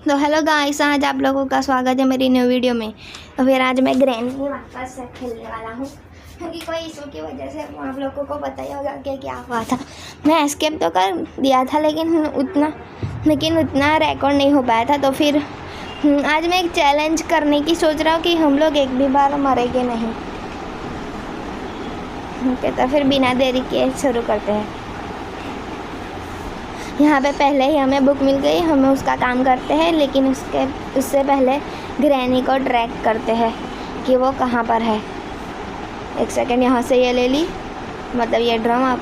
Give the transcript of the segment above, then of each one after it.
तो hello guys, आज आप लोगों का स्वागत है मेरी न्यू वीडियो में। तो फिर आज मैं ग्रैनी वापस से खेलने वाला हूँ क्योंकि कोई इशू की वजह से आप लोगों को पता ही होगा कि क्या हुआ था। मैं एस्केप तो कर दिया था लेकिन उतना रिकॉर्ड नहीं हो पाया था। तो फिर आज मैं एक चैलेंज करने की सोच रहा हूँ कि हम लोग एक भी बार मरेंगे नहीं। ओके, तो फिर बिना देरी के शुरू करते हैं। यहाँ पे पहले ही हमें बुक मिल गई, हमें उसका काम करते हैं, लेकिन उससे पहले ग्रैनी को ट्रैक करते हैं कि वो कहाँ पर है। एक सेकंड, यहाँ से ये ले ली, मतलब ये ड्रम। अब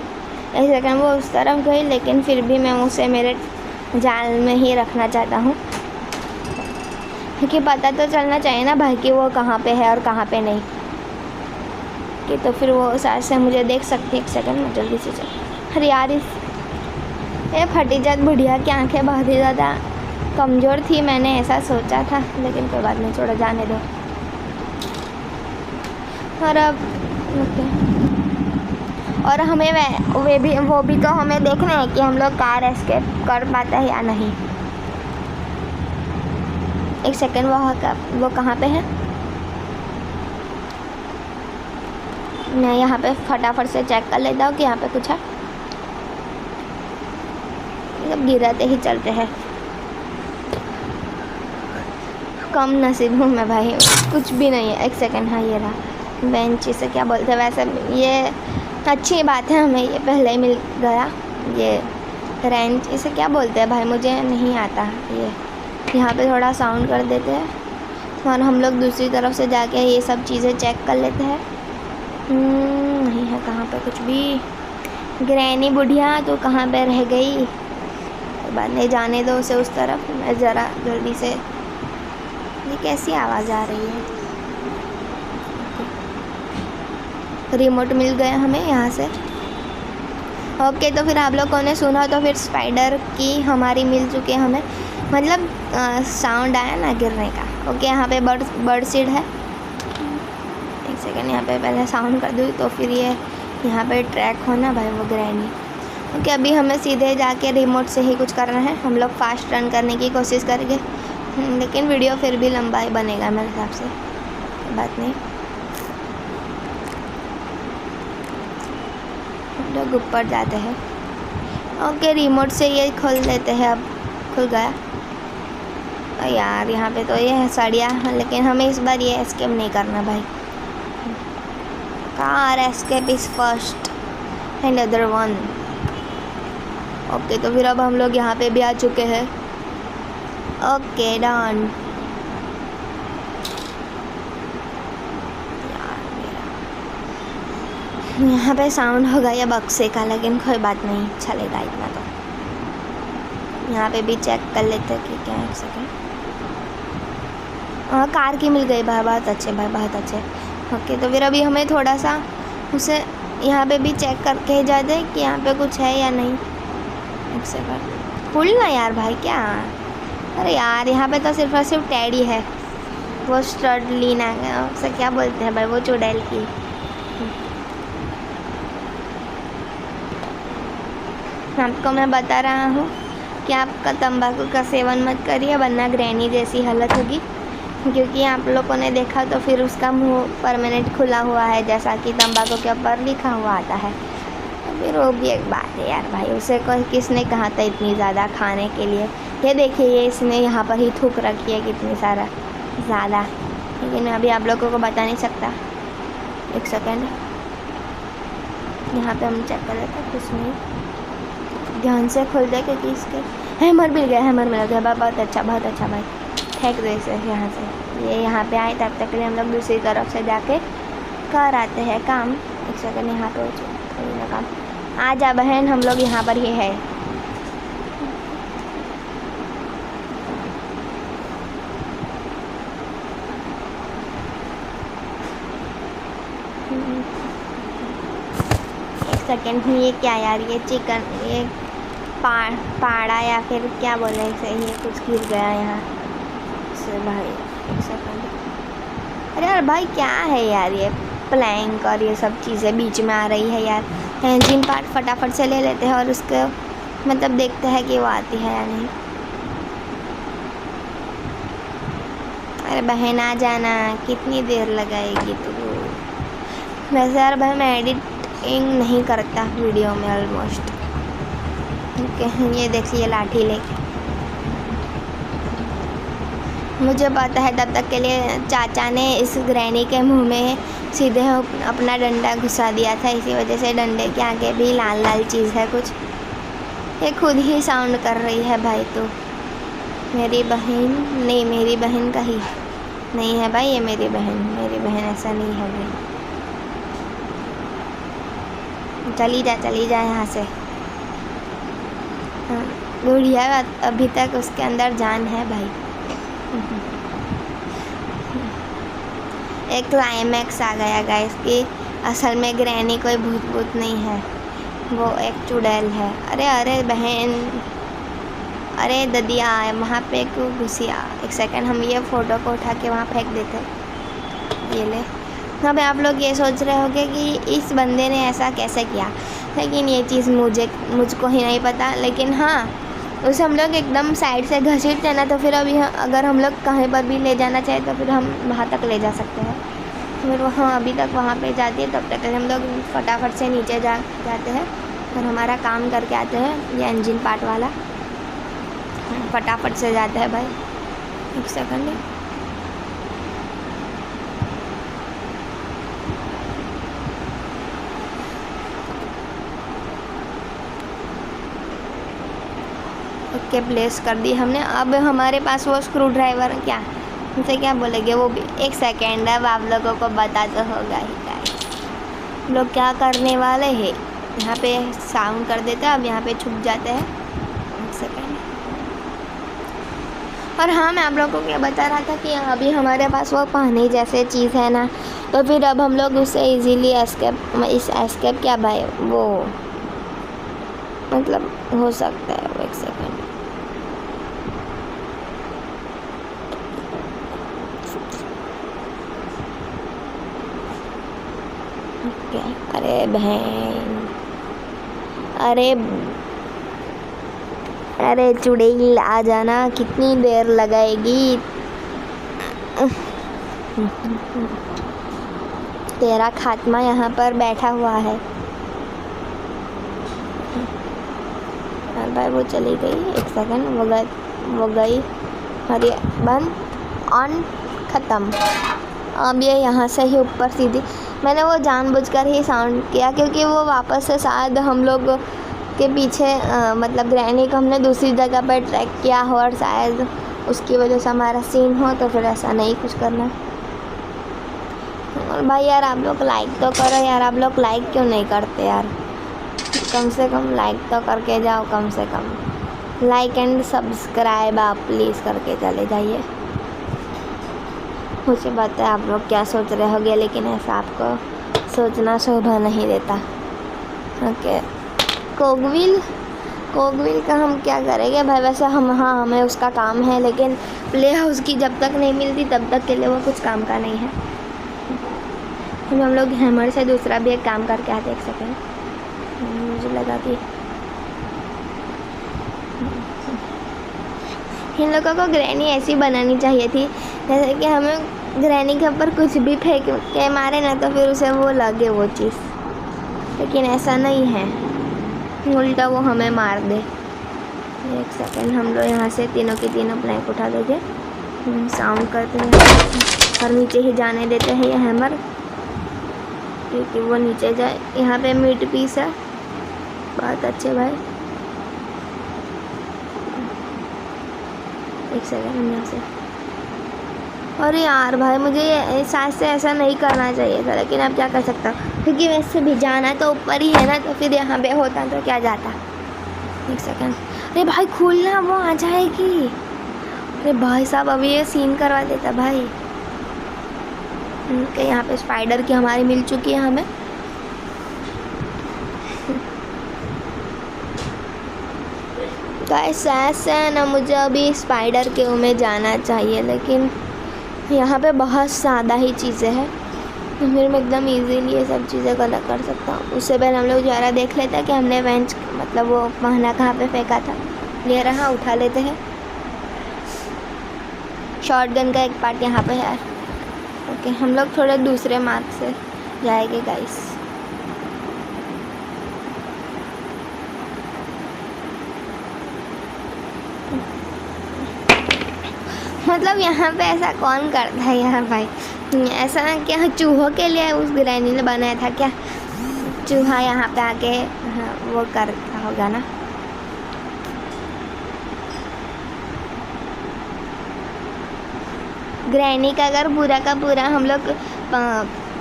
एक सेकंड, वो उस तरफ गई लेकिन फिर भी मैं उसे मेरे जाल में ही रखना चाहता हूँ क्योंकि पता तो चलना चाहिए ना भाई कि वो कहाँ पे है और कहाँ पे नहीं, कि तो फिर वो साथ से मुझे देख सकती है। एक सेकंड, मैं जल्दी से चल। अरे यार, ये फटीजात बुढ़िया की आंखें बहुत ही ज़्यादा कमज़ोर थी, मैंने ऐसा सोचा था, लेकिन कोई बात नहीं, छोड़ो, जाने दो। और अब और हमें वो भी तो हमें देखना है कि हम लोग कार एस्केप कर पाते हैं या नहीं। एक सेकंड, वो कहाँ पे है? मैं यहाँ पे फटाफट से चेक कर लेता हूँ कि यहाँ पे कुछ है। सब गिराते ही चलते हैं, कम नसीब हूँ मैं भाई, कुछ भी नहीं है। एक सेकंड, हाँ ये रहा बेंच, इसे क्या बोलते हैं वैसे। ये अच्छी बात है, हमें ये पहले ही मिल गया। ये रेंच, इसे क्या बोलते हैं भाई, मुझे नहीं आता। ये यहाँ पे थोड़ा साउंड कर देते हैं और हम लोग दूसरी तरफ से जाके ये सब चीज़ें चेक कर लेते हैं। नहीं है कहाँ पे कुछ भी। ग्रैनी बुढ़िया तो कहाँ पे रह गई? बाद नहीं, जाने दो उसे उस तरफ। मैं ज़रा जल्दी से, ये कैसी आवाज़ आ रही है? रिमोट मिल गया हमें यहाँ से। ओके, तो फिर आप लोगों ने सुना तो फिर स्पाइडर की हमारी मिल चुकी है हमें, मतलब साउंड आया ना गिरने का। ओके, यहाँ पे बर्ड सीड है। एक सेकेंड, यहाँ पे पहले साउंड कर दूँ तो फिर ये यहाँ पे ट्रैक होना भाई वो ग्रैनी। ओके, अभी हमें सीधे जाके रिमोट से ही कुछ करना है। हम लोग फास्ट रन करने की कोशिश करेंगे, लेकिन वीडियो फिर भी लंबा ही बनेगा मेरे हिसाब से। बात नहीं, हम लोग ऊपर जाते हैं। ओके, रिमोट से ये खोल देते हैं। अब खुल गया। यार यहाँ पे तो ये है सड़िया, लेकिन हमें इस बार ये एस्केप नहीं करना भाई। Car escape is first and other one. Okay, तो फिर अब हम लोग यहाँ पे भी आ चुके हैं। Okay, done. यहाँ पे साउंड होगा या बक्से का, लेकिन कोई बात नहीं, चलेगा इतना तो। यहाँ पे भी चेक कर लेते हैं कि क्या है। एक सेकेंड, हाँ कार की मिल गई भाई, बहुत अच्छे भाई, बहुत अच्छे। ओके, तो फिर अभी हमें थोड़ा सा उसे यहाँ पे भी चेक करके जाते हैं कि यहाँ पे कुछ है या नहीं। एक सेकंड, फुल ना यार भाई, क्या? अरे यार, यहाँ पे तो सिर्फ और सिर्फ टैडी है, वो स्टडलीना उसे क्या बोलते हैं भाई, वो चुड़ैल की। आपको मैं बता रहा हूँ कि आपका तंबाकू का सेवन मत करिए, वरना ग्रैनी जैसी हालत होगी। क्योंकि आप लोगों ने देखा तो फिर उसका मुंह परमानेंट खुला हुआ है, जैसा कि तंबाकू के ऊपर लिखा हुआ आता है। तो फिर वो भी एक बात है यार भाई, उसे कोई किसने कहा था इतनी ज़्यादा खाने के लिए। ये देखिए, ये इसने यहाँ पर ही थूक रखी है कितनी सारा ज़्यादा, लेकिन अभी आप लोगों को बता नहीं सकता। एक सेकेंड, यहाँ पे हम चेक कर लेते हैं, कुछ नहीं, ध्यान से खोल दे क्योंकि इसके हैमर मिल गया, हैमर मिल गया। बहुत अच्छा, बहुत अच्छा भाई, फेंक दो इसे यहाँ से। ये यहाँ पे आए तब तक के लिए हम लोग दूसरी तरफ से जाके कर आते हैं काम। एक सेकंड, यहाँ पे हो काम। आ जा बहन, हम लोग यहाँ पर ही है। एक सेकंड, ये क्या यार, ये चिकन, ये पाड़ा या फिर क्या बोले इसे, ये कुछ गिर गया यहाँ से भाई। एक सेकंड, अरे यार भाई क्या है यार, ये प्लैंक और ये सब चीज़ें बीच में आ रही है यार। इंजन पार्ट फटाफट से ले लेते हैं और उसको मतलब देखते हैं कि वो आती है या नहीं। बहन आ जाना, कितनी देर लगाएगी तू। वैसे यार भाई मैं एडिटिंग नहीं करता वीडियो में ऑलमोस्ट। ओके ये देखिए लाठी लेके, मुझे पता है तब तक के लिए चाचा ने इस ग्रैनी के मुंह में सीधे अपना डंडा घुसा दिया था, इसी वजह से डंडे के आगे भी लाल लाल चीज़ है कुछ। ये खुद ही साउंड कर रही है भाई। तो मेरी बहन नहीं, मेरी बहन का ही नहीं है भाई, ये मेरी बहन ऐसा नहीं है भाई। चली जा यहाँ से। हाँ बुढ़िया अभी तक उसके अंदर जान है भाई। एक क्लाइमैक्स आ गया गाइस कि असल में ग्रैनी कोई भूत नहीं है, वो एक चुड़ैल है। अरे अरे बहन, अरे ददिया वहाँ पे क्यों घुसिया। एक सेकंड हम ये फ़ोटो को उठा के वहाँ फेंक देते। ये ले। अब आप लोग ये सोच रहे होंगे कि इस बंदे ने ऐसा कैसे किया, लेकिन ये चीज़ मुझको ही नहीं पता। लेकिन हाँ उसे हम लोग एकदम साइड से घसीटते हैं ना, तो फिर अभी अगर हम लोग कहीं पर भी ले जाना चाहे तो फिर हम वहाँ तक ले जा सकते हैं। फिर वहाँ अभी तक वहाँ पे जाती है, तब तक हम लोग फटाफट से नीचे जाते हैं और हमारा काम करके आते हैं। ये इंजन पार्ट वाला फटाफट से जाता है भाई। एक सेकंड, ओके प्लेस कर दी हमने। अब हमारे पास वो स्क्रू ड्राइवर क्या उनसे क्या बोलेंगे वो भी। एक सेकेंड अब आप लोगों को बता तो होगा ही गाइस, हम लोग क्या करने वाले हैं। यहाँ पे साउंड कर देते हैं, अब यहाँ पे छुप जाते हैं। एक सेकेंड। और हाँ मैं आप लोगों को क्या बता रहा था कि अभी हमारे पास वो पानी जैसे चीज़ है ना, तो फिर अब हम लोग उससे इजीली एस्केप क्या भाई वो मतलब हो सकता है। वो एक सेकेंड, अरे बहन, अरे चुड़ैल आ जाना, कितनी देर लगाएगी। तेरा खात्मा यहाँ पर बैठा हुआ है। भाई वो चली गई। एक सेकंड, वो गई। अरे बंद ऑन ख़त्म। अब ये यहाँ से ही ऊपर सीधी, मैंने वो जानबूझकर ही साउंड किया क्योंकि वो वापस से शायद हम लोग के पीछे मतलब ग्रैनी को हमने दूसरी जगह पर ट्रैक किया हो और शायद उसकी वजह से हमारा सीन हो, तो फिर ऐसा नहीं कुछ करना। और भाई यार आप लोग लाइक तो करो यार, आप लोग लाइक क्यों नहीं करते यार। कम से कम लाइक तो करके जाओ, कम से कम लाइक एंड सब्सक्राइब आप प्लीज़ करके चले जाइए। मुझे पता है आप लोग क्या सोच रहे होंगे, लेकिन ऐसा आपको सोचना शोभा नहीं देता। ओके कोगविल का हम क्या करेंगे भाई। वैसे हमें उसका काम है, लेकिन प्ले हाउस की जब तक नहीं मिलती तब तक के लिए वो कुछ काम का नहीं है। हम लोग हैमर से दूसरा भी एक काम करके आते। एक सेकेंड, मुझे लगा कि इन लोगों को ग्रैनी ऐसी बनानी चाहिए थी जैसे कि हमें ग्रैनी के ऊपर कुछ भी फेंक के मारे ना तो फिर उसे वो लगे वो चीज़, लेकिन ऐसा नहीं है, उल्टा वो हमें मार दे। एक सेकेंड, हम लोग यहाँ से तीनों की तीनों प्लैंक उठा देंगे, साउंड करते हैं और नीचे ही जाने देते हैं ये हैमर क्योंकि वो नीचे जाए। यहाँ पे मीट पीस है, बहुत अच्छे भाई। एक सेकेंड, हम यहाँ से, अरे यार भाई मुझे सांस से ऐसा नहीं करना चाहिए था, लेकिन अब क्या कर सकता हूँ क्योंकि वैसे भी जाना तो ऊपर ही है ना, तो फिर यहाँ पे होता तो क्या जाता। एक सेकेंड, अरे भाई खोलना, वो आ जाएगी। अरे भाई साहब अभी ये सीन करवा देता भाई। कि यहाँ पे स्पाइडर की हमारी मिल चुकी है हमें। गाइस ऐसा ना मुझे अभी स्पाइडर के में जाना चाहिए, लेकिन यहाँ पे बहुत ज़्यादा ही चीज़ें हैं, तो फिर मैं एकदम इजीली ये सब चीज़ें गलत कर सकता हूँ। उससे पहले हम लोग ज़रा देख लेते हैं कि हमने बेंच मतलब वो पहना कहाँ पे फेंका था। ले रहा, उठा लेते हैं। शॉटगन का एक पार्ट यहाँ पे है। ओके, हम लोग थोड़े दूसरे मार्ग से जाएंगे गाइस। मतलब यहाँ पे ऐसा कौन करता है यार भाई? ऐसा क्या चूहों के लिए उस ग्रैनी ने बनाया था क्या? चूहा यहाँ पे आके वो करता होगा ना। ग्रैनी का अगर पूरा का पूरा हम लोग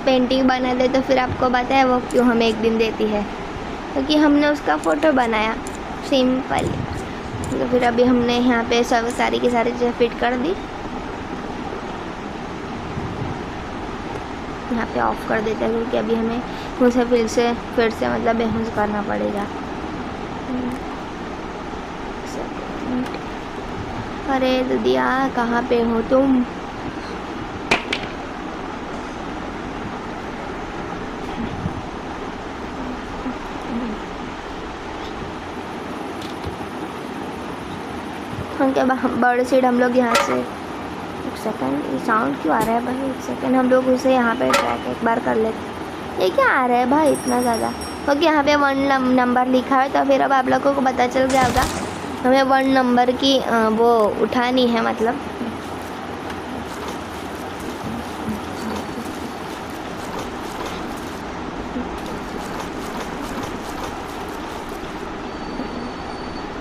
पेंटिंग बना दे तो फिर आपको पता है वो क्यों हमें एक दिन देती है? क्योंकि हमने उसका फ़ोटो बनाया सिंपल। तो फिर अभी हमने यहाँ पे सब सारी की सारी चीज़ें फिट कर दी। यहाँ पे ऑफ कर देते हैं क्योंकि अभी हमें उसे फिर से मतलब बेहोश करना पड़ेगा। अरे दीदिया कहाँ पे हो तुम? क्या बर्ड सीड हम लोग यहाँ से एक सेकंड, ये साउंड क्यों आ रहा है भाई? एक सेकंड, हम लोग उसे यहाँ पे ट्रैक एक बार कर लेते। ये क्या आ रहा है भाई इतना ज़्यादा? क्योंकि यहाँ पे 1 नंबर लिखा है तो फिर अब आप लोगों को पता चल गया होगा हमें 1 नंबर की वो उठानी है मतलब।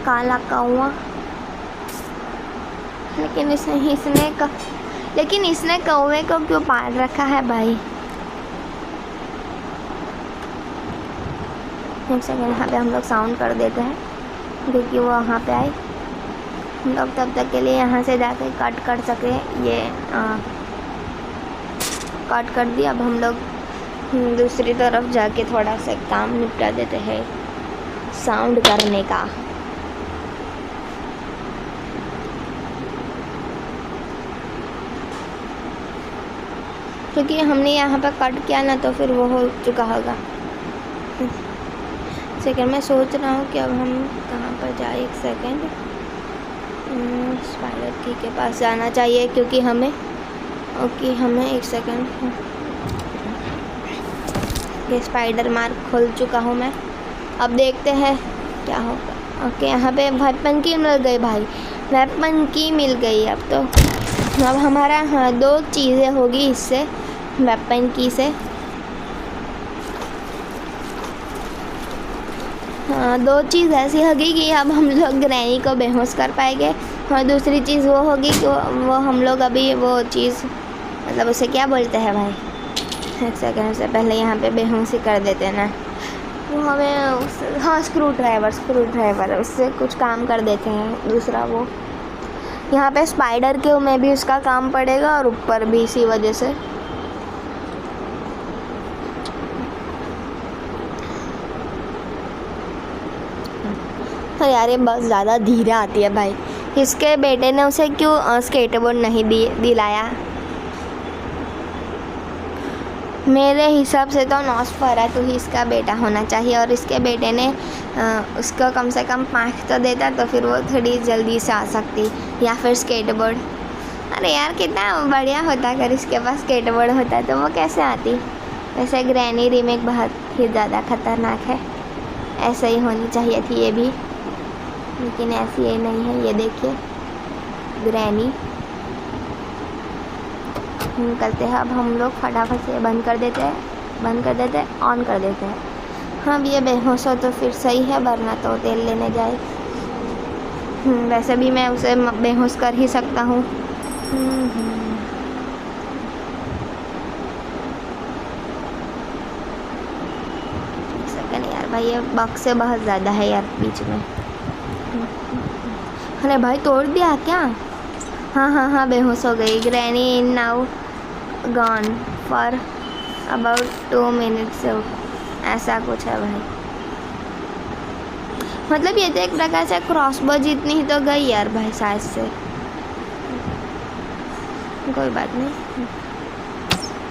काला कौवा। लेकिन इसने कौवे को क्यों पाल रखा है भाई? एक सेकंड, यहाँ पे हम लोग साउंड कर देते हैं क्योंकि वो वहाँ पे आए। हम लोग तब तक के लिए यहाँ से जाके कट कर सके। ये कट कर दिया। अब हम लोग दूसरी तरफ जाके थोड़ा सा काम निपटा देते हैं साउंड करने का। क्योंकि हमने यहाँ पर कट किया ना तो फिर वो हो चुका होगा। सेकंड, मैं सोच रहा हूँ कि अब हम कहाँ पर जाए। एक सेकंड, स्पाइडर की के पास जाना चाहिए क्योंकि हमें एक सेकंड, ये स्पाइडर मार्क खोल चुका हूँ मैं। अब देखते हैं क्या होगा। ओके, यहाँ पे वेपन की मिल गई भाई, वेपन की मिल गई। अब हमारा 2 चीज़ें होगी इससे, वेपन की से। 2 चीज़ ऐसी होगी कि अब हम लोग ग्रैनी को बेहोश कर पाएंगे। और दूसरी चीज़ वो होगी कि वो हम लोग अभी वो चीज़ मतलब उसे क्या बोलते हैं भाई? एक सेकंड, से पहले यहाँ पे बेहोशी कर देते हैं ना, वो हमें स्क्रू ड्राइवर उससे कुछ काम कर देते हैं। दूसरा वो यहाँ पे स्पाइडर के में भी उसका काम पड़ेगा और ऊपर भी इसी वजह से। तो यार ये बस ज़्यादा धीरे आती है भाई। इसके बेटे ने उसे क्यों स्केटबोर्ड नहीं दिलाया? मेरे हिसाब से तो नॉस्फेरातु ही इसका बेटा होना चाहिए और इसके बेटे ने उसको कम से कम 5 तो देता तो फिर वो थोड़ी जल्दी से आ सकती, या फिर स्केटबोर्ड। अरे यार कितना बढ़िया होता अगर इसके पास स्केटबोर्ड होता तो वो कैसे आती। वैसे ग्रैनी रीमेक बहुत ही ज़्यादा खतरनाक है, ऐसे ही होनी चाहिए थी ये भी, लेकिन ऐसी ये नहीं है। ये देखिए ग्रैनी। करते हैं अब हम लोग फटाफट से बंद कर देते हैं, ऑन कर देते हैं। हाँ, अब ये बेहोश हो तो फिर सही है, वरना तो तेल लेने जाए। वैसे भी मैं उसे बेहोश कर ही सकता हूँ। सेकंड यार भाई, ये बक्स से बहुत ज़्यादा है यार बीच में। अरे भाई तोड़ दिया क्या? हाँ, बेहोश हो गई। Granny now gone for about 2 minutes, ऐसा कुछ है भाई। मतलब ये तो एक प्रकार से क्रॉसबो जितनी ही तो गई यार भाई शायद से। कोई बात नहीं,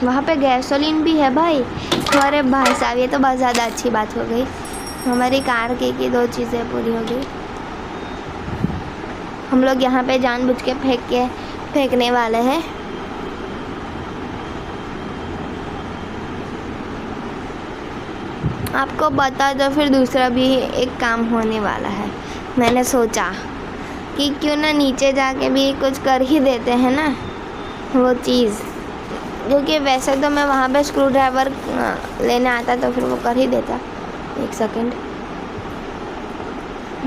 वहाँ पे गैसोलीन भी है भाई। अरे भाई साहब, ये तो बहुत ज़्यादा अच्छी बात हो गई। हमारी कार की 2 चीज़ें पूरी हो गई। हम लोग यहाँ पे जानबूझ के फेंक के फेंकने वाले हैं। आपको बता दो फिर दूसरा भी एक काम होने वाला है। मैंने सोचा कि क्यों ना नीचे जाके भी कुछ कर ही देते हैं ना वो चीज़, क्योंकि वैसे तो मैं वहाँ पे स्क्रू ड्राइवर लेने आता तो फिर वो कर ही देता। एक सेकंड,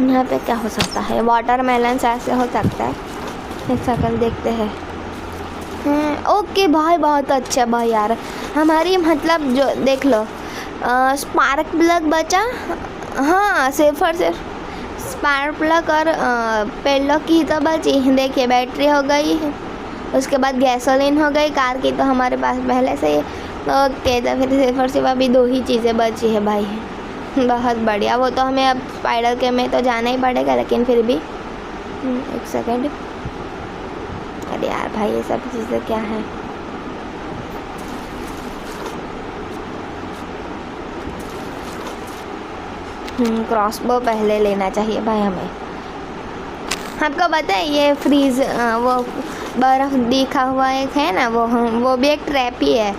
यहाँ पे क्या हो सकता है? वाटरमेलन ऐसे हो सकता है। एक सेकंड देखते हैं। ओके भाई, बहुत अच्छा भाई यार। हमारी मतलब जो देख लो स्पार्क प्लग बचा। हाँ, सिर्फ और सिर्फ स्पार्क प्लग और पेड लॉक की तो बची। देखिए बैटरी हो गई, उसके बाद गैसोलीन हो गई कार की, तो हमारे पास पहले से ही। ओके, तो फिर सिर्फ और सिर्फ अभी 2 ही चीज़ें बची है भाई। बहुत बढ़िया। वो तो हमें अब स्पाइडर के में तो जाना ही पड़ेगा, लेकिन फिर भी एक सेकेंड। अरे यार भाई, ये सब चीज़ें क्या है? क्रॉसबो पहले लेना चाहिए भाई हमें। आपको पता है ये फ्रीज वो बर्फ़ दिखा हुआ एक है ना, वो भी एक ट्रैप ही है।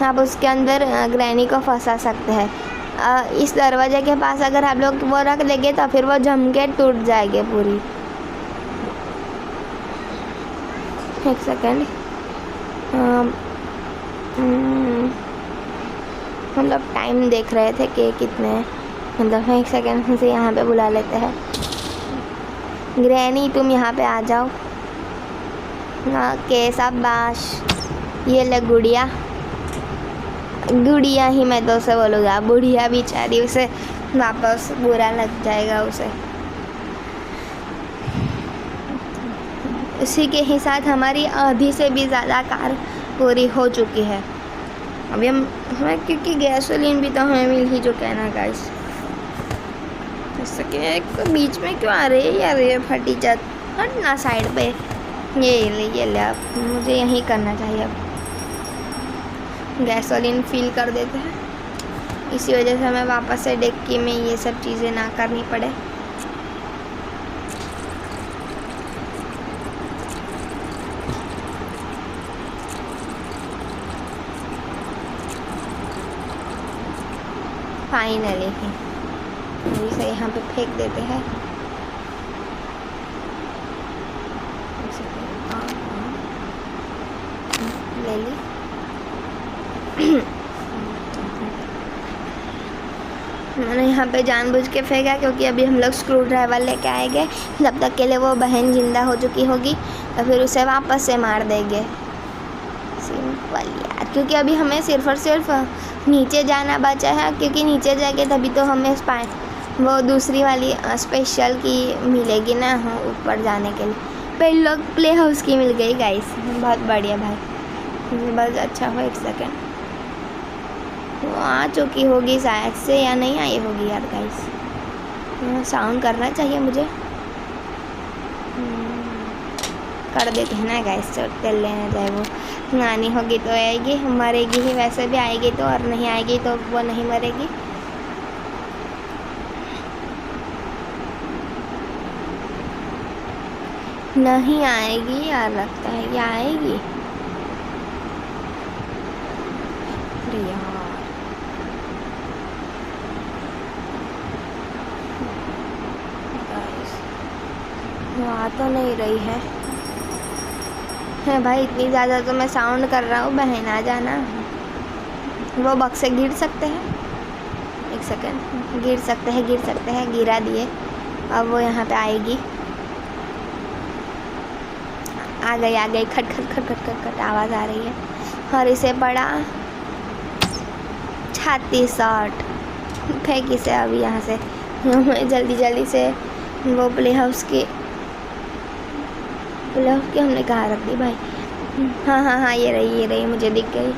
आप उसके अंदर ग्रैनी को फंसा सकते हैं। इस दरवाजे के पास अगर आप लोग वो रख देंगे तो फिर वो जम के टूट जाएगी पूरी। एक सेकेंड, हम लोग टाइम देख रहे थे कि कितने, मतलब एक सेकेंड से यहाँ पे बुला लेते हैं। ग्रैनी तुम यहाँ पे आ जाओ। ओके शाबाश। ये ले गुड़िया, गुड़िया ही मैं तो उसे बोलूँगा, बुढ़िया बेचारी, उसे वापस बुरा लग जाएगा उसे। इसी के ही साथ हमारी आधी से भी ज़्यादा कार पूरी हो चुकी है। अभी हमें क्योंकि गैसोलीन भी तो हमें मिल ही चुका है ना गाइस। जैसे बीच में क्यों आ रही है यार ये फटी छत? हट ना साइड पे। ये ले अब मुझे यही करना चाहिए। अब गैसोलीन फिल कर देते हैं, इसी वजह से हमें वापस से डिक्की में ये सब चीज़ें ना करनी पड़े। फाइनली इसे यहाँ पे फेंक देते हैं। ले ली। मैंने यहाँ पे जानबूझ के फेंका क्योंकि अभी हम लोग स्क्रू ड्राइवर लेके आएंगे। जब तक के लिए वो बहन जिंदा हो चुकी होगी तो फिर उसे वापस से मार देंगे। सिंपल यार, क्योंकि अभी हमें सिर्फ और सिर्फ नीचे जाना बचा है, क्योंकि नीचे जाके तभी तो हमें वो दूसरी वाली स्पेशल की मिलेगी ना ऊपर जाने के लिए। पेड लॉक प्ले हाउस की मिल गई गाइस, बहुत बढ़िया भाई, बहुत अच्छा हो। एक सेकेंड, वो आ चुकी होगी शायद से, या नहीं आई होगी यार गाइस। साउंड करना चाहिए मुझे, कर देते हैं ना गाइस। चोट कर लेना चाहे वो आनी होगी तो आएगी, मरेगी ही वैसे भी आएगी तो, और नहीं आएगी तो वो नहीं मरेगी। नहीं आएगी यार, लगता है कि आएगी। अरे यार वो आ तो नहीं रही है भाई। इतनी ज़्यादा तो मैं साउंड कर रहा हूँ, बहन आ जाना। वो बक्से से गिर सकते हैं। एक सेकंड, गिर सकते हैं, गिरा दिए। अब वो यहाँ पे आएगी। आ गई, खट खट खट खट खट खट आवाज़ आ रही है। और इसे पड़ा छाती शॉट। फेंक इसे अभी यहाँ से। जल्दी से वो प्ले हाउस की हमने कहाँ रख दी भाई? हाँ, ये रही, मुझे दिख गई।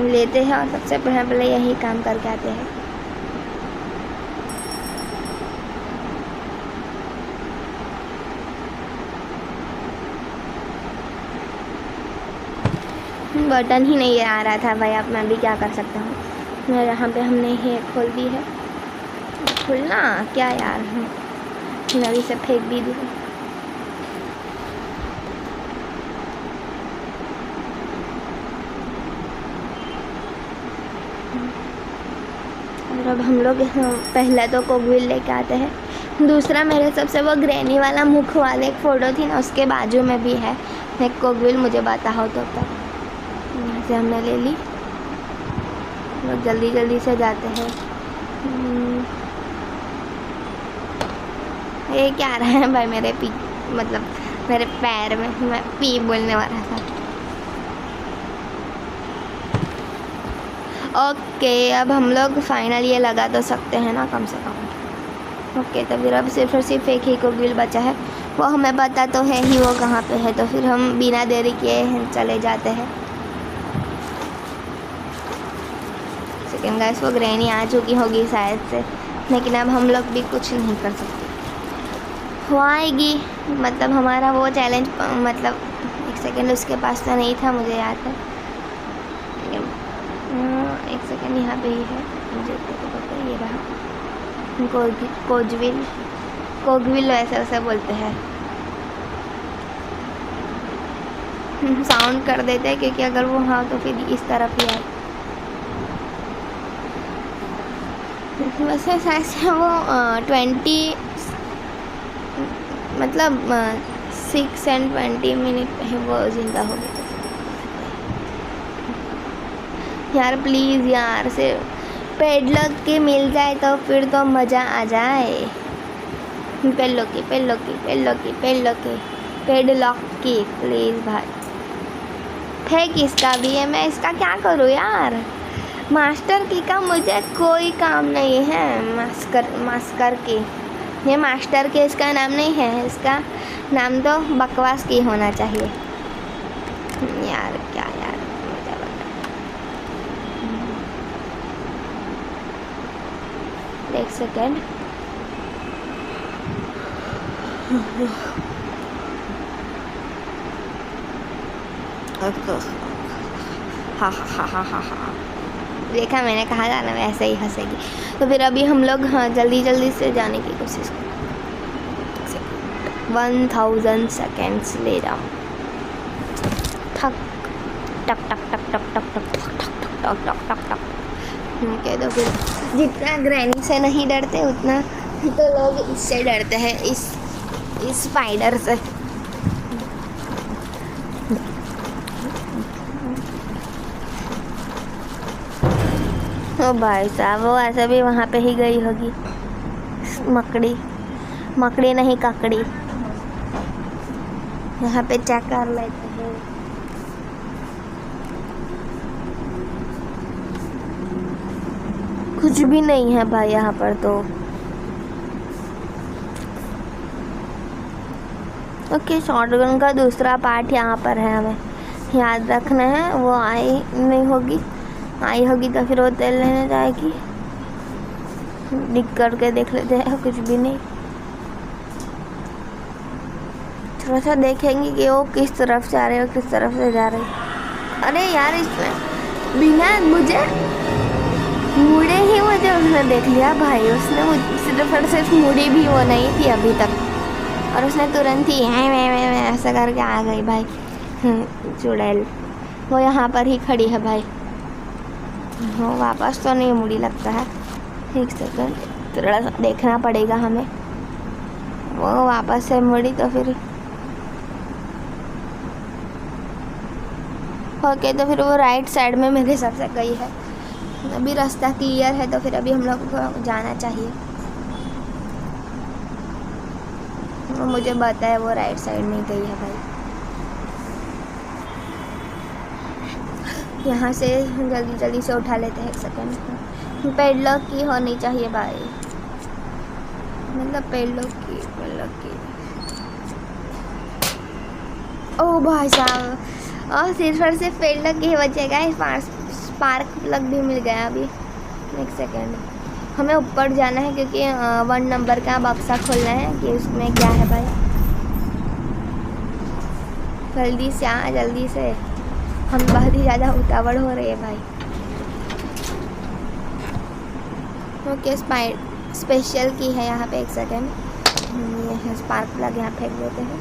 लेते हैं और सबसे पहले यही काम करके आते हैं। बटन ही नहीं आ रहा था भाई। अब मैं भी क्या कर सकता हूँ। यहाँ पे हमने ये खोल दी है। खुलना क्या यार, नवी से फेंक भी दी। फिर अब हम लोग पहले तो कोकविल लेके आते हैं, दूसरा मेरे सबसे वो ग्रैनी वाला मुख वाले एक फ़ोटो थी ना, उसके बाजू में भी है एक कोकविल, मुझे पता हो तो तब। यहाँ से हमने ले ली, लोग जल्दी जल्दी से जाते हैं। ये क्या आ रहा है भाई मेरे मतलब मेरे पैर में, मैं पी बोलने वाला था। ओके, अब हम लोग फाइनल ये लगा तो सकते हैं ना कम से कम। ओके, तो फिर अब सिर्फ और सिर्फ एक ही कोकविल बचा है, वो हमें पता तो है ही वो कहाँ पे है, तो फिर हम बिना देरी किए चले जाते हैं। सेकंड गाइस, वो ग्रैनी आ चुकी होगी शायद से, लेकिन अब हम लोग भी कुछ नहीं कर सकते। वो आएगी, मतलब हमारा वो चैलेंज, मतलब एक सेकंड उसके पास तो नहीं था, मुझे याद है। एक सेकंड, यहाँ पे ही है, मुझे तो पता है, ये रहा कोकविल वैसे वैसे बोलते हैं। साउंड कर देते हैं, क्योंकि अगर वो हाँ तो फिर इस तरफ ही आए। वैसे ऐसे वो 20 मतलब 6 और 20 मिनट है वो जिंदा हो गया। यार प्लीज़ यार, से पेडलॉक की मिल जाए तो फिर तो मज़ा आ जाए। पेडलॉक की प्लीज़ भाई। फेंक इसका भी है, मैं इसका क्या करूँ यार। मास्टर की का मुझे कोई काम नहीं है। मास्टर की, ये मास्टर के इसका नाम नहीं है, इसका नाम तो बकवास की होना चाहिए यार। क्या यार, मजा बता। एक सेकेंड, हा देखा, मैंने कहा था ना वैसे ही हंसेगी। तो फिर अभी हम लोग हाँ जल्दी जल्दी से जाने की कोशिश करें। 1000 सेकेंड्स ले रहा हूँ। ठक टक टक टक टक टक टक टक टक टक टक टक। ठीक, तो फिर जितना ग्रैनी से नहीं डरते उतना तो लोग इससे डरते हैं, इस स्पाइडर से। ओ भाई साहब, वो ऐसे भी वहाँ पे ही गई होगी। मकड़ी नहीं ककड़ी। यहाँ पे चेक कर लेते हैं। कुछ भी नहीं है भाई यहाँ पर तो। ओके, शॉटगन का दूसरा पार्ट यहाँ पर है, हमें याद रखना है। वो आई होगी तो फिर वो तेल लेने जाएगी। दिख करके देख लेते हैं, कुछ भी नहीं। थोड़ा सा देखेंगे कि वो किस तरफ से आ रहे हो, किस तरफ से जा रहे। अरे यार, इसमें बिना मुझे मुड़े ही मुझे उसने देख लिया भाई। उसने सिर्फ और सिर्फ मुड़ी भी वो नहीं थी अभी तक, और उसने तुरंत ही ऐसा करके आ गई भाई। चुड़ैल वो यहाँ पर ही खड़ी है भाई। वो वापस तो नहीं मुड़ी लगता है। एक सेकंड, थोड़ा सा देखना पड़ेगा हमें। वो वापस से मुड़ी तो फिर ओके, तो फिर वो राइट साइड में मेरे हिसाब से गई है। अभी रास्ता क्लियर है, तो फिर अभी हम लोग को जाना चाहिए। वो मुझे पता है वो राइट साइड में गई है भाई। यहाँ से जल्दी जल्दी से उठा लेते हैं। एक सेकंड, पेडलॉक की होनी चाहिए भाई, मतलब पेडलॉक की। ओ भाई साहब, और सिर्फ और सिर्फ पेडलॉक की बचेगा। स्पार्क प्लग भी मिल गया अभी। एक सेकंड, हमें ऊपर जाना है क्योंकि 1 नंबर का बक्सा खोलना है कि उसमें क्या है भाई। जल्दी से आ, जल्दी से, हम बहुत ही ज़्यादा उतावड़ हो रही है भाई। ओके, स्पेशल की है यहाँ पे। एक सेकंड, ये है स्पार्क प्लग, यहाँ फेंक देते हैं।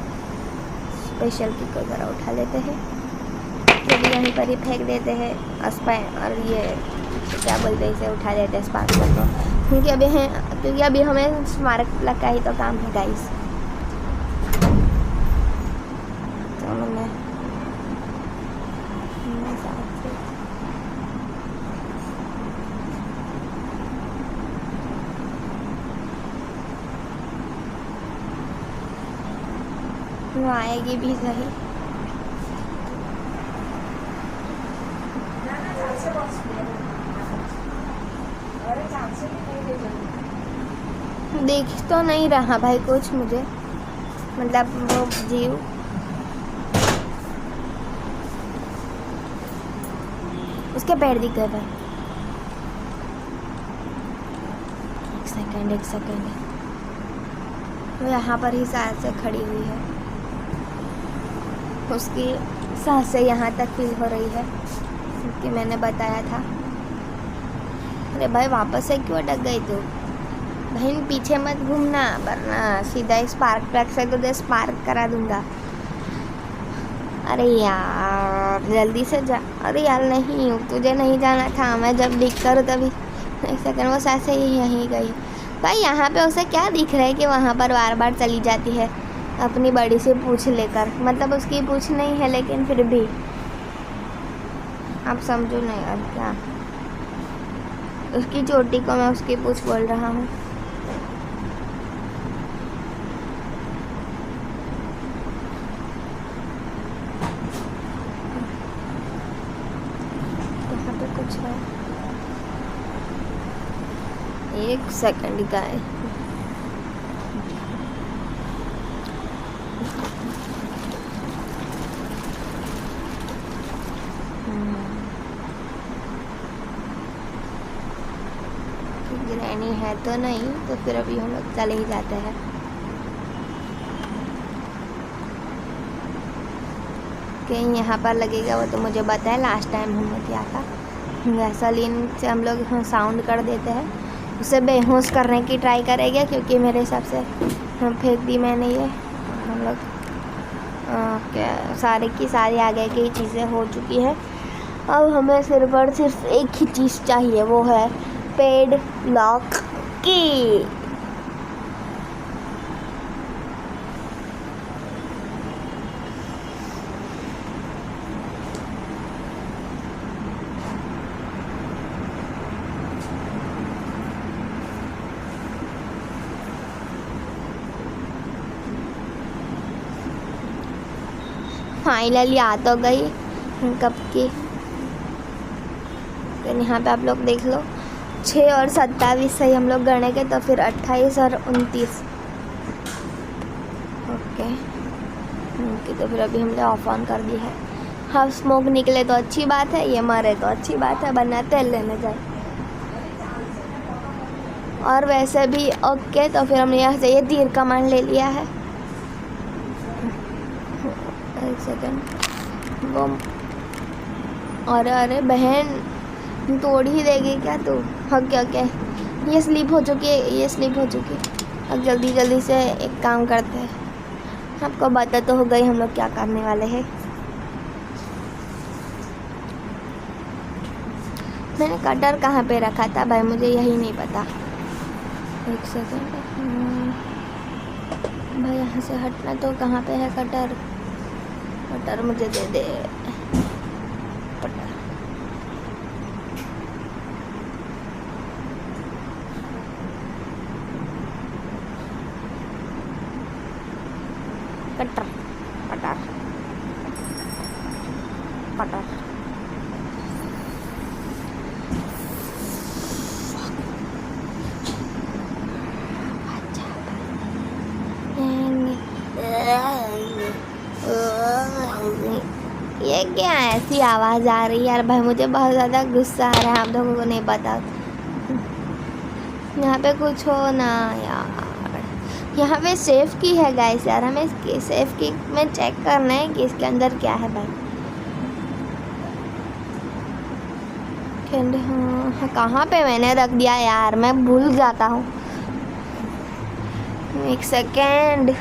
स्पेशल की को ज़रा उठा लेते हैं, तो भी यहीं पर ही फेंक देते हैं। और ये क्या बोलते हैं इसे, उठा देते हैं स्पार्कल को, क्योंकि अभी हमें स्मारक प्लग का ही तो काम है गाइस। तो मैंने वो आएगी भी सही। देख तो नहीं रहा भाई कुछ मुझे, मतलब वो जीव। उसके पैर दिख गए भाई। एक सेकेंड वो यहाँ पर ही सांस से खड़ी हुई है, उसकी सांसें यहाँ तक फील हो रही है, क्योंकि मैंने बताया था। अरे भाई वापस से क्यों अटक गई तू? बहन पीछे मत घूमना, वरना सीधा स्पार्क प्लग से तो स्पार्क करा दूंगा। अरे यार जल्दी से जा। अरे यार नहीं, तुझे नहीं जाना था, मैं जब दिख करूँ तभी। एक सेकंड, वो सांसें यहीं गई भाई। यहाँ पे उसे क्या दिख रहा है कि वहाँ पर बार बार चली जाती है अपनी बड़ी सी पूंछ लेकर, मतलब उसकी पूंछ नहीं है लेकिन फिर भी आप समझो नहीं अब क्या, उसकी चोटी को मैं उसकी पूंछ बोल रहा हूँ। यहाँ पे कुछ है, एक सेकंड का है। ग्रैनी है तो नहीं, तो फिर अभी हम लोग चले ही जाते हैं। कहीं यहाँ पर लगेगा वो तो मुझे बताया, लास्ट टाइम हमने किया था। वैसलीन से हम लोग साउंड कर देते हैं, उसे बेहोश करने की ट्राई करेंगे, क्योंकि मेरे हिसाब से फेंक दी मैंने ये। हम लोग क्या सारे की सारी आगे की चीज़ें हो चुकी है। अब हमें सिर्फ और सिर्फ एक ही चीज़ चाहिए, वो है पेड लॉक की। फाइनली आ तो गई कब की। यहाँ पे आप लोग देख लो, 6 और 27 से हम लोग गणेंगे तो फिर 28 और 29। ओके तो फिर अभी हमने ऑफ ऑन कर दी है। हाँ स्मोक निकले तो अच्छी बात है, ये मरे तो अच्छी बात है, वरना तेल लेने जाए। और वैसे भी ओके, तो फिर हमने यहाँ से ये तीर कमान ले लिया है। एक सेकंड, वो अरे बहन तोड़ ही देगी क्या तू? ओके ये स्लिप हो चुकी है, अब जल्दी से एक काम करते हैं। आपको पता तो हो गई हम लोग क्या करने वाले हैं। मैंने कटर कहाँ पे रखा था भाई, मुझे यही नहीं पता। एक सेकंड भाई, यहाँ से हटना तो कहाँ पे है कटर? कटर मुझे दे दे। कटर ये क्या ऐसी आवाज़ आ रही है यार भाई? मुझे बहुत ज़्यादा गुस्सा आ रहा है, आप लोगों को नहीं पता। यहाँ पे कुछ हो ना यार। यहाँ पे सेफ की है गाइस यार, हमें इसकी सेफ की में चेक करना है कि इसके अंदर क्या है भाई। हाँ कहाँ पे मैंने रख दिया यार, मैं भूल जाता हूँ। एक सेकेंड,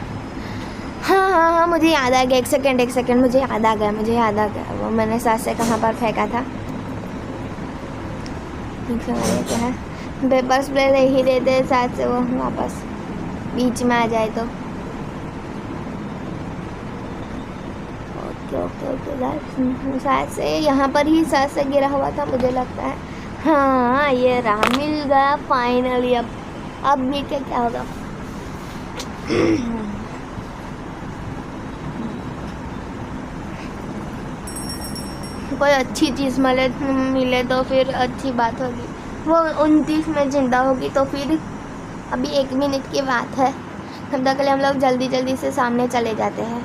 हाँ मुझे याद आ गया। एक सेकेंड मुझे याद आ गया। वो मैंने साथ से कहाँ पर फेंका था। क्या है, पेपर स्प्रे ले ही देते साथ से वो वापस बीच में आ जाए तो। ओके ओके ओके गाइस, शायद से यहाँ पर ही शायद से गिरा हुआ था मुझे लगता है। हाँ ये रहा, मिल गया फाइनली। अब मिल के क्या होगा। कोई अच्छी चीज़ मिले तो फिर अच्छी बात होगी। वो 29 में जिंदा होगी तो फिर अभी 1 मिनट की बात है, तब तक के लिए हम लोग जल्दी जल्दी से सामने चले जाते हैं।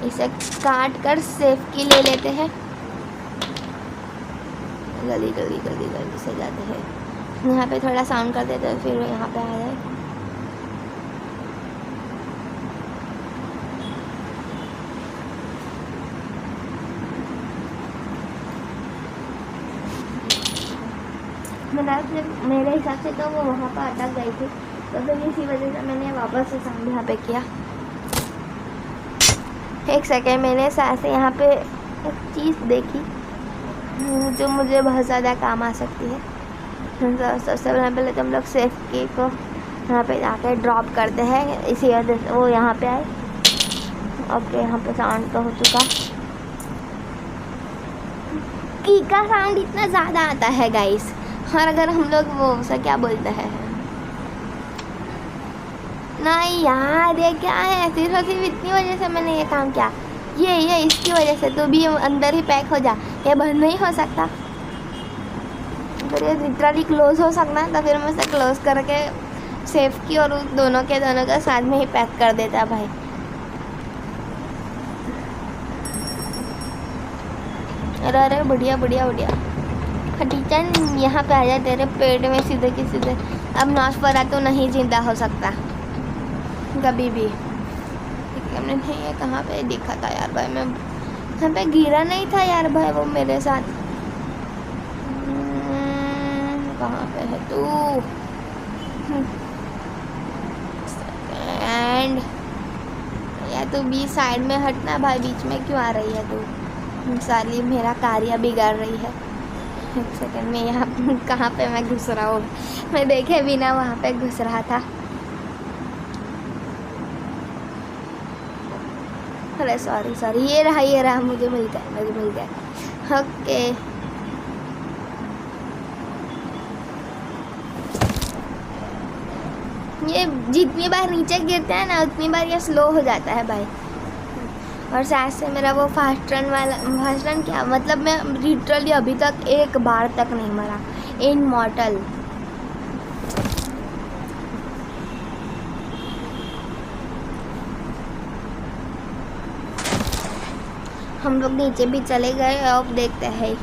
इसे काट कर सेफ की ले लेते हैं। जल्दी जल्दी जल्दी जल्दी से जाते हैं। यहाँ पे थोड़ा साउंड कर देते हैं फिर यहाँ पे आ जाए। मेरे हिसाब से तो वो वहाँ पर अटक गई थी, तो फिर इसी वजह से मैंने वापस से साउंड यहाँ पे किया। 1 सेकेंड, मैंने से यहाँ पे एक चीज़ देखी जो मुझे बहुत ज़्यादा काम आ सकती है। तो सबसे पहले तो हम लोग सेफ की को यहाँ पे जाके ड्रॉप करते हैं, इसी वजह से वो यहाँ पे आए। ओके, यहाँ पे साउंड तो हो चुका। की का साउंड इतना ज़्यादा आता है गाइस, और अगर हम लोग वो उसे क्या बोलते हैं, नहीं यार ये क्या है, सिर्फ इतनी वजह से मैंने ये काम किया। ये इसकी वजह से तो भी अंदर ही पैक हो जा, ये बंद नहीं हो सकता। अगर ये लिटरली क्लोज हो सकता तो फिर मैं इसे क्लोज करके सेफ की और उस दोनों के साथ में ही पैक कर देता भाई। अरे बढ़िया बढ़िया बढ़िया। खटीचन यहाँ पे आ जाए तेरे पेट में सीधे की सीधे। अब नौशपरा तो नहीं जिंदा हो सकता कभी भी। हमने नहीं है, कहाँ पे दिखा था यार भाई, मैं यहाँ पे गिरा नहीं था यार भाई वो मेरे साथ। कहाँ पे है तू? एंड या तू बीच साइड में हटना भाई, बीच में क्यों आ रही है तू? साली मेरा कार्य बिगाड़ रही है। 1 सेकेंड में यहाँ कहाँ पे मैं घुस रहा हूँ, मैं देखे बिना वहाँ पे घुस रहा था। अरे सॉरी, ये रहा, मुझे मिल गया। ओके ये जितनी बार नीचे गिरता है ना उतनी बार ये स्लो हो जाता है भाई। और शायद से मेरा वो फास्ट रन क्या मतलब, मैं लिटरली अभी तक 1 बार तक नहीं मरा इनमॉर्टल। हम लोग नीचे भी चले गए, अब देखते हैं।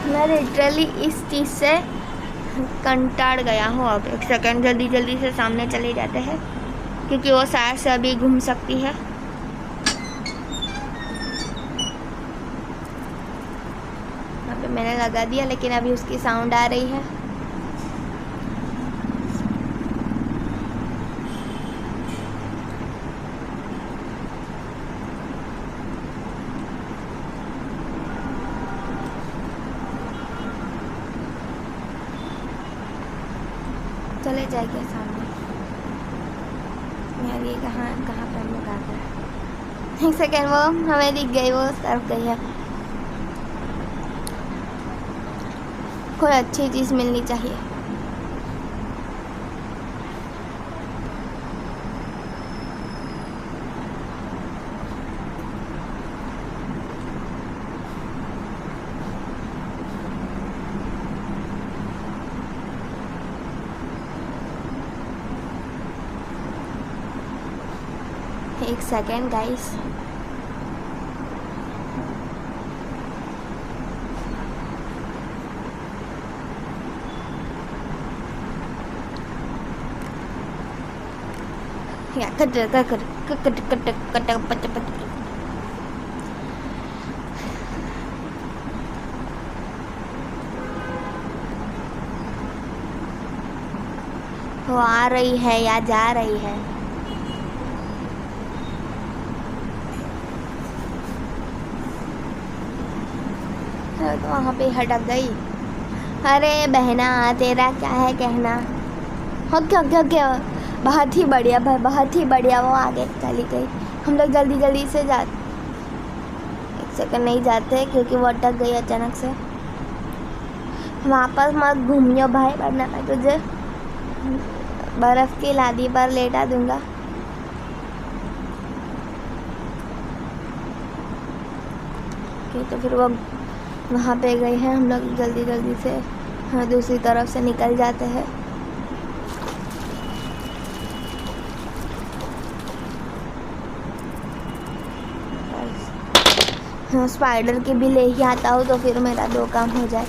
मैं लिटरली इस चीज़ से कंटाड़ गया हूँ। अब 1 सेकेंड, जल्दी से सामने चले जाते हैं क्योंकि वो शायद से अभी घूम सकती है। यहाँ पे मैंने लगा दिया लेकिन अभी उसकी साउंड आ रही है। चले जाएंगे सामने। यार ये कहाँ पे हम लोग आ गए। 1 सेकेंड, वो हमें दिख गई, वो तरफ गई है। कोई अच्छी चीज़ मिलनी चाहिए। एक सेकेंड गाइस, या कट वो आ रही है या जा रही है? तो वहाँ पे हटक गई। अरे बहना तेरा क्या है कहना? हो क्या क्या क्या, बहुत ही बढ़िया भाई, बहुत ही बढ़िया। वो आगे चली गई। हम लोग जल्दी जल्दी से जाते, एक सेकंड नहीं जाते क्योंकि वो अटक गई अचानक से। वापस मत घूमियो भाई, वरना मैं तुझे बर्फ़ की लादी पर लेटा दूंगा। तो फिर वो वहाँ पे गई है। हम लोग जल्दी जल्दी से दूसरी तरफ से निकल जाते हैं। हाँ, स्पाइडर की भी ले ही आता हूँ तो फिर मेरा 2 काम हो जाए।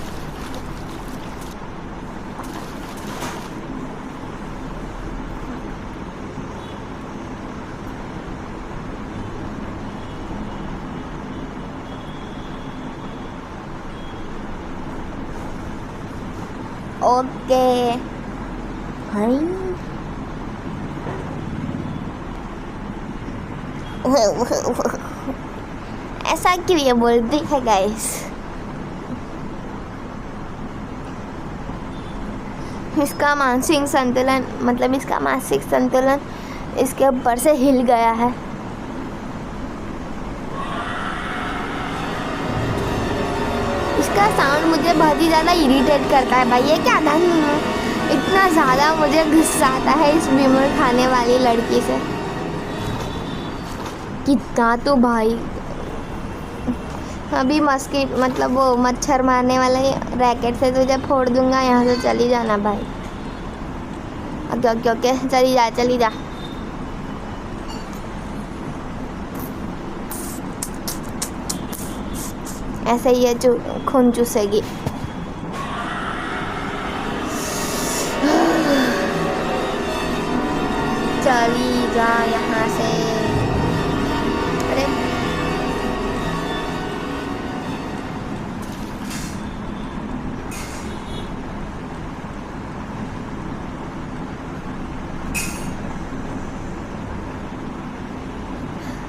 Okay hi. ऐसा क्यों ये बोलती है गाइस? इसका मानसिक संतुलन, मतलब इसका मानसिक संतुलन इसके ऊपर से हिल गया है। इसका साउंड मुझे बहुत ही ज़्यादा इरिटेट करता है भाई। ये क्या था, इतना ज़्यादा मुझे गुस्सा आता है इस बीमर खाने वाली लड़की से। कितना तो भाई, अभी मस्किट मतलब वो मच्छर मारने वाले रैकेट से तुझे फोड़ दूंगा। यहाँ से चली जाना भाई। ओके ओके ओके, चली जा चली जा। ऐसे ही ये खून चूसेगी। चली जा यहाँ से। अरे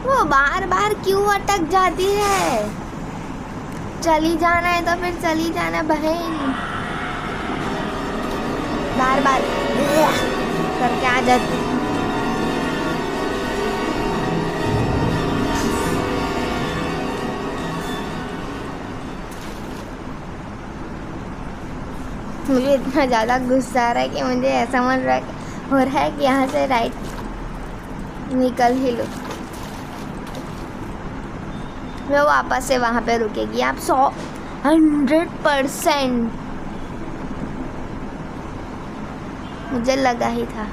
वो बार बार क्यों अटक जाती है? चली जाना है तो फिर चली जाना बहन। बार बार करके आ जाती। मुझे इतना ज़्यादा गुस्सा आ रहा है कि मुझे ऐसा मन हो रहा है कि यहाँ से राइट निकल ही लो। मैं वापस से वहाँ पे रुकेगी आप 100%। मुझे लगा ही था।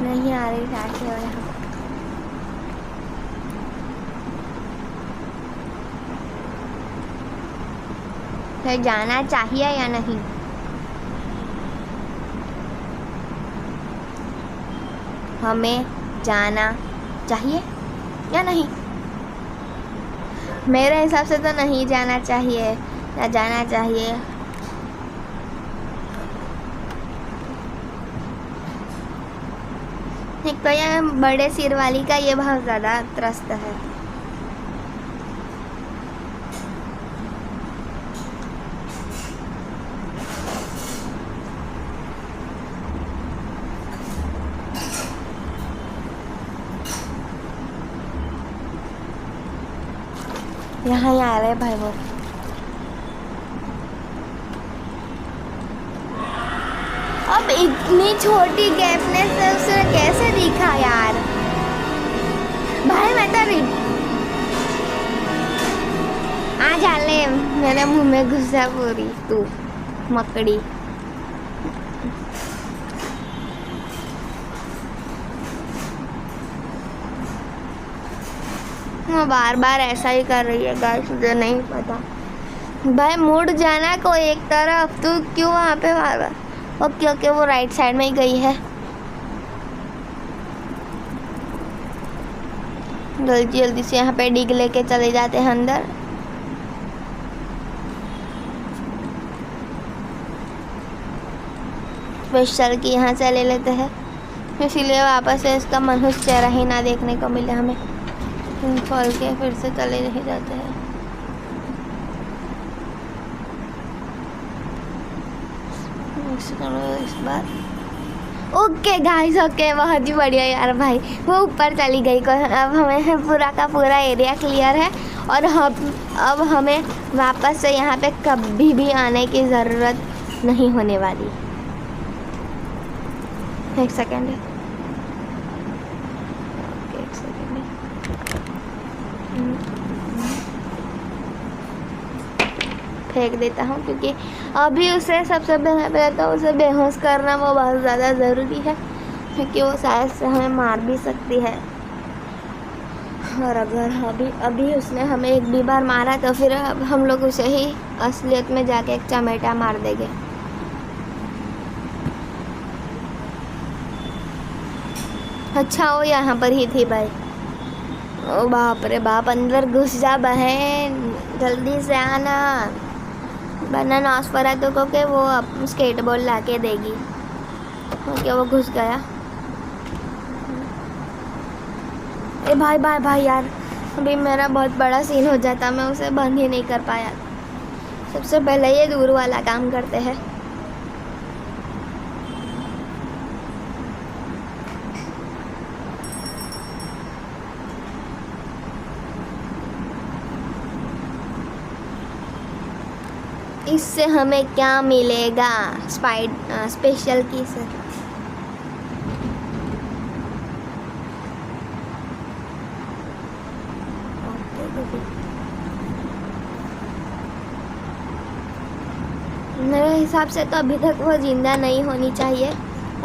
नहीं आ रही राखी और यहाँ फिर जाना चाहिए या नहीं? हमें जाना चाहिए या नहीं? मेरे हिसाब से तो नहीं जाना चाहिए, ना जाना चाहिए। एक तो ये बड़े सिर वाली का ये बहुत ज़्यादा त्रस्त है। यहाँ ही आ रहे भाई वो। अब इतनी छोटी गैपनेस से उसे कैसे दिखा यार भाई। मैं तो आ जा ले मेरे मुंह में घुसा पूरी तू मकड़ी। वो बार बार ऐसा ही कर रही है गाइस, मुझे नहीं पता भाई। मुड़ जाना कोई एक तरफ, तू क्यों वहाँ पे बार बार? ओके ओके, वो राइट साइड में ही गई है। जल्दी जल्दी से यहाँ पे डिग लेके चले जाते हैं अंदर। स्पेशल की यहाँ से ले लेते हैं, इसीलिए वापस से इसका मनहूस चेहरा ही ना देखने को मिले हमें। खोल के फिर से चले नहीं जाते हैं। इस बार ओके गाइस, ओके, बहुत ही बढ़िया यार भाई, वो ऊपर चली गई। अब हमें पूरा का पूरा एरिया क्लियर है और अब हमें वापस से यहाँ पे कभी भी आने की ज़रूरत नहीं होने वाली। एक सेकेंड, एक सेकेंड, फेंक देता हूँ क्योंकि अभी उसे सबसे पहले तो उसे बेहोश करना वो बहुत ज़्यादा ज़रूरी है, क्योंकि वो शायद से हमें मार भी सकती है। और अगर अभी उसने हमें एक भी बार मारा तो फिर अब हम लोग उसे ही असलियत में जाके एक चमेटा मार देंगे। अच्छा, वो यहाँ पर ही थी भाई। ओ बाप रे बाप, अंदर घुस जा बहन, जल्दी से आना, वरना नॉस्फेरातु को के वो अब स्केट बॉल ला के देगी। ओके, वो घुस गया। ए भाई भाई भाई यार, अभी मेरा बहुत बड़ा सीन हो जाता, मैं उसे बंद ही नहीं कर पाया। सबसे पहले ये दूर वाला काम करते हैं। इससे हमें क्या मिलेगा? स्पेशल की से मेरे हिसाब से तो अभी तक वो जिंदा नहीं होनी चाहिए।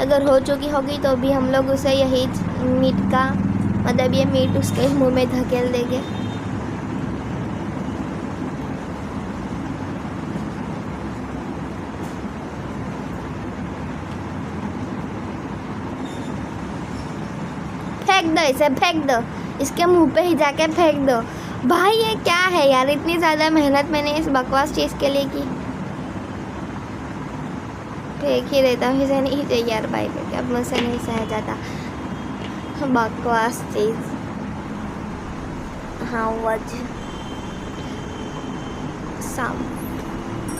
अगर हो चुकी होगी तो भी हम लोग उसे यही मीट का मतलब ये मीट उसके मुंह में धकेल देंगे। फेंक दो इसे, फेंक दो, इसके मुंह पे ही जाके फेंक दो। भाई ये क्या है यार, इतनी ज़्यादा मेहनत मैंने इस बकवास चीज़ के लिए की। फेंक ही देता हूँ, इसे नहीं चाहिए यार भाई, क्योंकि अब मुझसे नहीं सहा जाता बकवास चीज़। हाँ वज साम।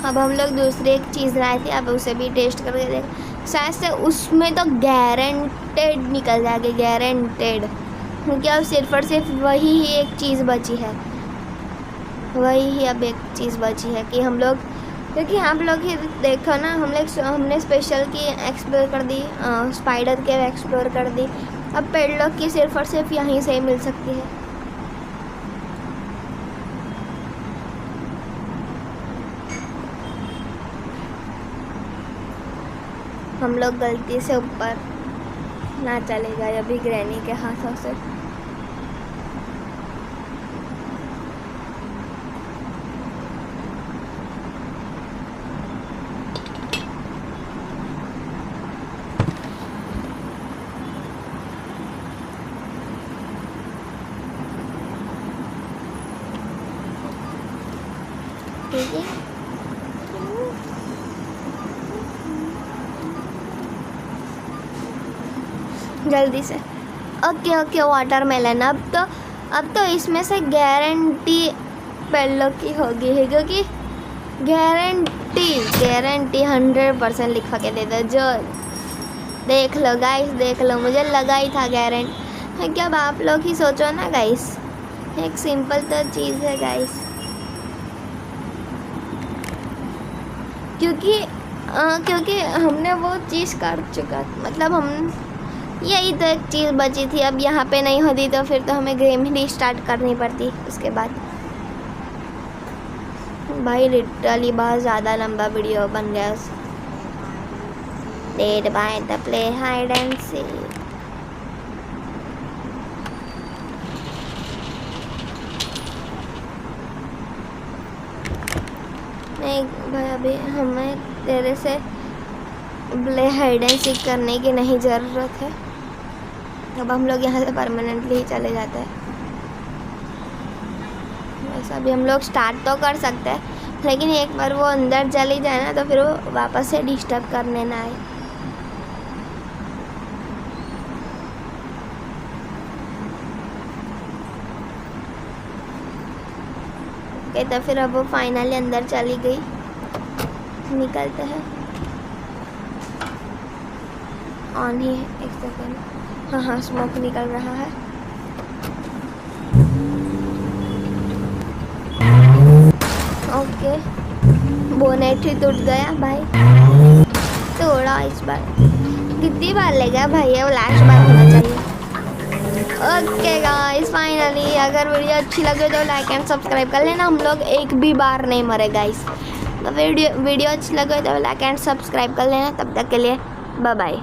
अब हम लोग दूसरी एक चीज़ लाए थे, अब उसे भी टेस्ट करके देख, शायद से उसमें तो गारंटेड निकल जाएगी, गारंटेड, क्योंकि अब सिर्फ और सिर्फ वही ही एक चीज़ बची है, वही ही अब एक चीज़ बची है कि हम लोग, क्योंकि आप लोग ही देखो ना, हमने स्पेशल की एक्सप्लोर कर दी, स्पाइडर के एक्सप्लोर कर दी, अब पेडलॉक की सिर्फ और सिर्फ यहीं से ही मिल सकती है। हम लोग गलती से ऊपर ना चले गए अभी ग्रैनी के हाथों से। ठीक है, जल्दी से। Okay watermelon. अब तो इसमें से गारंटी पेडलॉक की होगी है, क्योंकि गारंटी 100% लिखवा के दे दो। जो देख लो गाइस, देख लो, मुझे लगा ही था गारंटी। क्या अब आप लोग ही सोचो ना गाइस, एक सिंपल तो चीज़ है गाइस, क्योंकि हमने वो चीज़ कर चुका, मतलब हम यही तो एक चीज़ बची थी। अब यहाँ पे नहीं होती तो फिर तो हमें गेम ही स्टार्ट करनी पड़ती उसके बाद। भाई लिटरली बहुत ज़्यादा लंबा वीडियो बन गया। Dead by the play hide and seek. नहीं भाई, अभी हमें तेरे से प्ले हाइड एंड सीक करने की नहीं ज़रूरत है। अब हम लोग यहाँ से परमानेंटली ही चले जाते हैं। वैसे अभी हम लोग स्टार्ट तो कर सकते हैं, लेकिन एक बार वो अंदर चली जाए ना तो फिर वो वापस से डिस्टर्ब करने ना आए। ओके, तो फिर अब वो फाइनली अंदर चली गई। निकलते हैं। ऑन ही है, एक सेकेंड। हाँ हाँ, स्मोक निकल रहा है। ओके, बोनेट ही टूट गया भाई। तोड़ा इस बार। कितनी बार ले गया भाई, ये वो लास्ट बार होना चाहिए। ओके गाइस, फाइनली अगर वीडियो अच्छी लगे तो लाइक एंड सब्सक्राइब कर लेना। हम लोग एक भी बार नहीं मरे गाइस। तो वीडियो अच्छी लगे तो लाइक एंड सब्सक्राइब कर लेना। तब तक के लिए bye bye.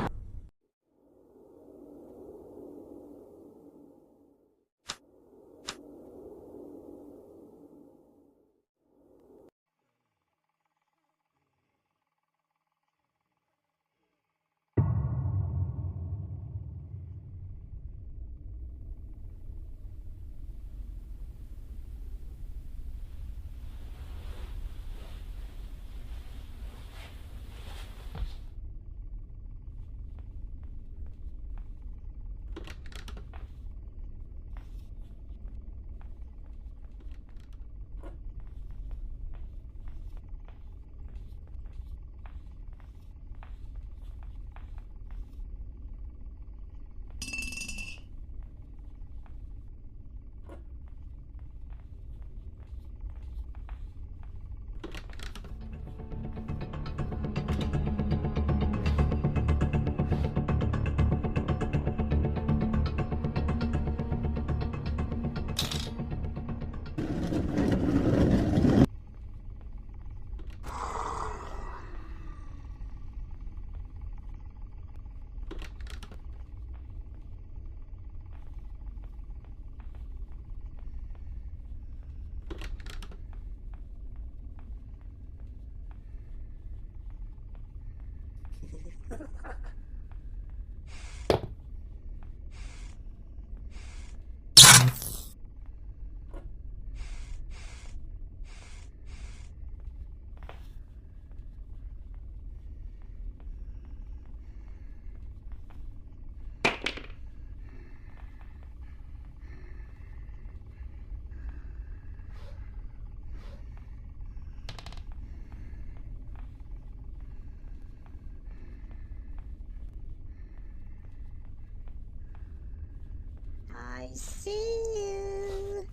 I see you.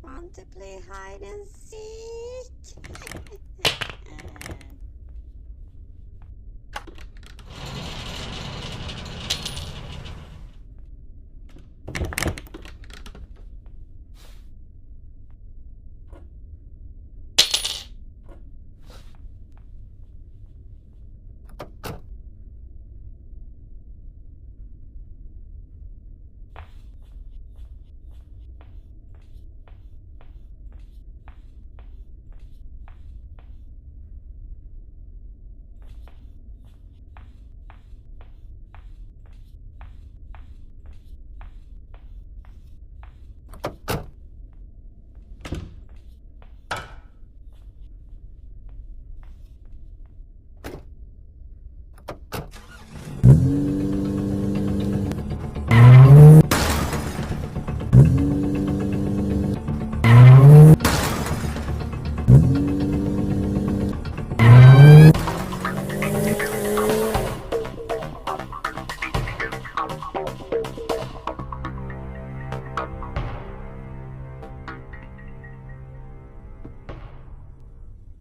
want to play hide and seek.